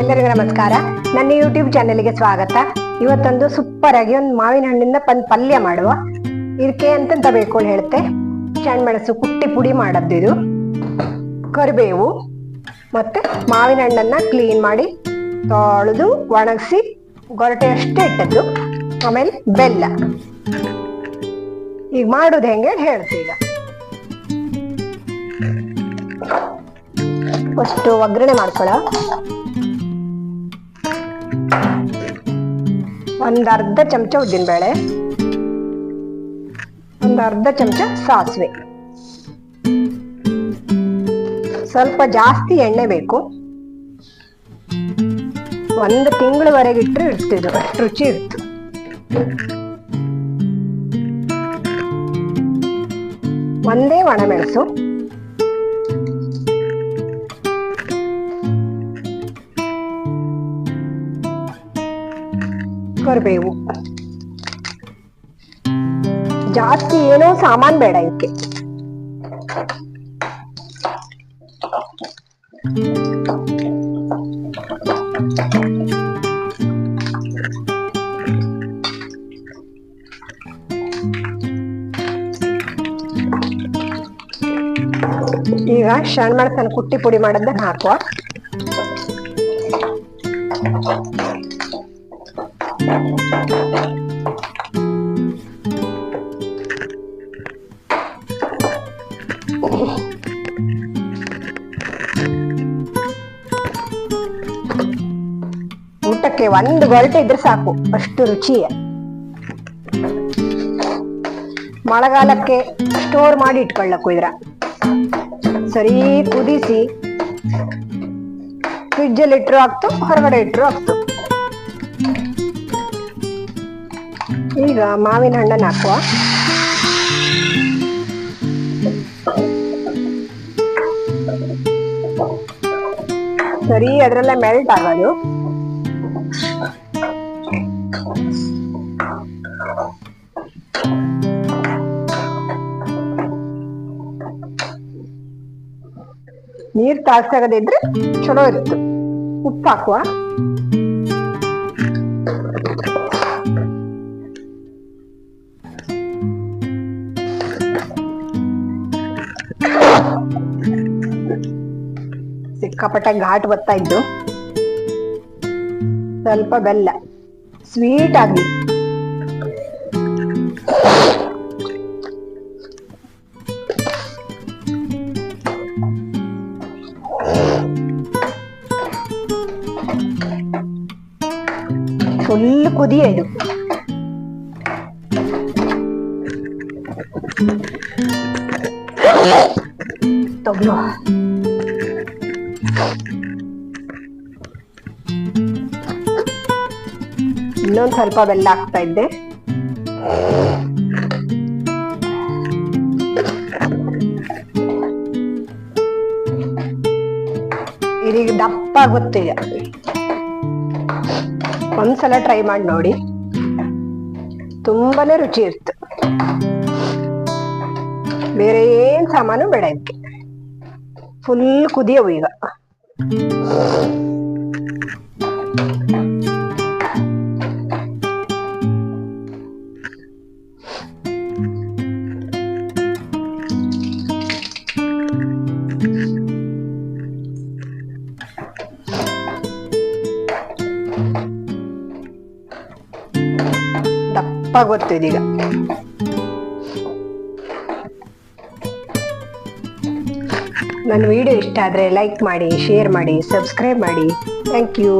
ಎಲ್ಲರಿಗೂ ನಮಸ್ಕಾರ. ನನ್ನ ಯೂಟ್ಯೂಬ್ ಚಾನೆಲ್ಗೆ ಸ್ವಾಗತ. ಇವತ್ತೊಂದು ಸೂಪರ್ ಆಗಿ ಒಂದು ಮಾವಿನ ಹಣ್ಣಿಂದ ಪಲ್ಯ ಮಾಡುವ. ಇದಕ್ಕೆ ಎಂತೆಂತ ಬೇಕು ಅಂತ ಹೇಳುತ್ತೆ. ಸಣ್ಣಮೆಣಸು ಕುಟ್ಟಿ ಪುಡಿ ಮಾಡದ್ದು, ಇದು ಕರಿಬೇವು, ಮತ್ತೆ ಮಾವಿನ ಹಣ್ಣನ್ನ ಕ್ಲೀನ್ ಮಾಡಿ ತೊಳೆದು ಒಣಗಿಸಿ ಗೊರಟೆ ಅಷ್ಟೇ ಇಟ್ಟದ್ದು, ಆಮೇಲೆ ಬೆಲ್ಲ. ಈಗ ಮಾಡುದು ಹೆಂಗೆ ಹೇಳ್ತೀವಿ. ಈಗ ಫಸ್ಟ್ ಒಗ್ಗರಣೆ ಮಾಡ್ಕೊಳ್ಳ. ಒಂದು ಅರ್ಧ ಚಮಚ ಉದ್ದಿನಬೇಳೆ, ಒಂದು ಅರ್ಧ ಚಮಚ ಸಾಸಿವೆ, ಸ್ವಲ್ಪ ಜಾಸ್ತಿ ಎಣ್ಣೆ ಬೇಕು. 1 ತಿಂಗಳವರೆಗೆ ಇಟ್ಟರೆ ಇಡ್ತಿದ್ದು, ಅಷ್ಟು ರುಚಿ ಇತ್ತು. ಒಂದೇ ಒಣಮೆಣಸು, ಕರಿಬೇವು. ಜಾಸ್ತಿ ಏನೋ ಸಾಮಾನ್ ಬೇಡ ಇದಕ್ಕೆ. ಈಗ ಸಣ್ಣಮೆಣಸನ್ನು ಕುಟ್ಟಿ ಪುಡಿ ಮಾಡೋದನ್ನ ಹಾಕುವ. ಊಟಕ್ಕೆ 1 ಗೊರಟೆ ಇದ್ರೆ ಸಾಕು, ಅಷ್ಟು ರುಚಿಯ. ಮಳೆಗಾಲಕ್ಕೆ ಸ್ಟೋರ್ ಮಾಡಿ ಇಟ್ಕೊಳ್ಳಕ್ಕೂ ಇದ್ರ ಸರಿ ಕುದಿಸಿ ಫ್ರಿಡ್ಜ್ ಅಲ್ಲಿ ಇಟ್ಟರು ಆಗ್ತು, ಹೊರಗಡೆ ಇಟ್ಟರು ಆಗ್ತು. ಈಗ ಮಾವಿನ ಹಣ್ಣನ್ನು ಹಾಕುವ. ಸರಿ ಅದ್ರಲ್ಲೇ ಮೆಲ್ಟ್ ಆಗೋದು. ನೀರ್ ತಾಗ್ಸಾಗದಿದ್ರೆ ಚಲೋ ಇರುತ್ತೆ. ಉಪ್ಪು ಹಾಕುವ. ಸಿಕ್ಕಾಪಟ್ಟೆ ಘಾಟ್ ಬರ್ತಾ ಇದ್ದು, ಸ್ವಲ್ಪ ಬೆಲ್ಲ ಸ್ವೀಟ್ ಆಗಿ. ಫುಲ್ ಕುದಿಯ ಇದು. ತಗೊಳ್ಳುವ. ಇನ್ನೊಂದು ಸ್ವಲ್ಪ ಬೆಲ್ಲ ಹಾಕ್ತಾ ಇದ್ದೆ. ಇದೀಗ ದಪ್ಪ ಗೊತ್ತಿಲ್ಲ. ಒಂದ್ಸಲ ಟ್ರೈ ಮಾಡಿ ನೋಡಿ, ತುಂಬಾನೇ ರುಚಿ ಇತ್ತು. ಬೇರೆ ಏನ್ ಸಾಮಾನು ಬೇಡ ಇದಕ್ಕೆ. ಫುಲ್ ಕುದಿಯವು ಈಗ. ದಪ್ಪ ಗೊತ್ತಿದೀಗ. ನನ್ನ ವಿಡಿಯೋ ಇಷ್ಟ ಆದ್ರೆ ಲೈಕ್ ಮಾಡಿ, ಶೇರ್ ಮಾಡಿ, ಸಬ್ಸ್ಕ್ರೈಬ್ ಮಾಡಿ. Thank you.